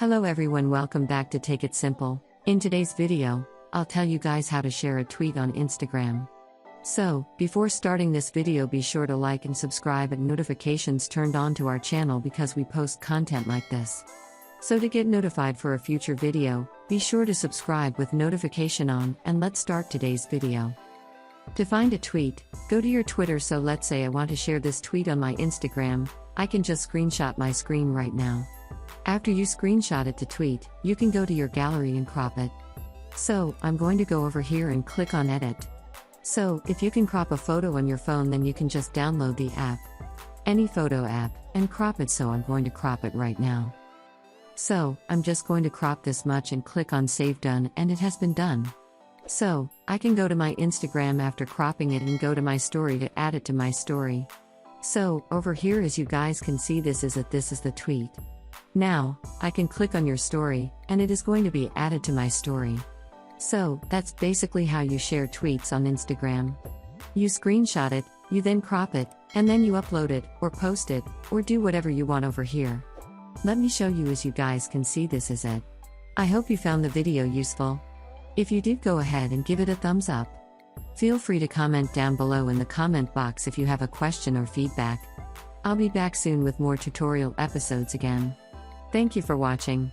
Hello everyone, welcome back to Take It Simple. In today's video, I'll tell you guys how to share a tweet on Instagram. So, before starting this video, be sure to like and subscribe and notifications turned on to our channel because we post content like this. So to get notified for a future video, be sure to subscribe with notification on, and let's start today's video. To find a tweet, go to your Twitter. So let's say I want to share this tweet on my Instagram, I can just screenshot my screen right now. After you screenshot it to tweet, you can go to your gallery and crop it. So, I'm going to go over here and click on edit. So, if you can crop a photo on your phone, then you can just download the app, any photo app, and crop it. So I'm going to crop it right now. So, I'm just going to crop this much and click on save done, and it has been done. So, I can go to my Instagram after cropping it and go to my story to add it to my story. So, over here, as you guys can see, this is the tweet. Now, I can click on your story, and it is going to be added to my story. So, that's basically how you share tweets on Instagram. You screenshot it, you then crop it, and then you upload it, or post it, or do whatever you want over here. Let me show you. As you guys can see, this is it. I hope you found the video useful. If you did, go ahead and give it a thumbs up. Feel free to comment down below in the comment box if you have a question or feedback. I'll be back soon with more tutorial episodes again. Thank you for watching.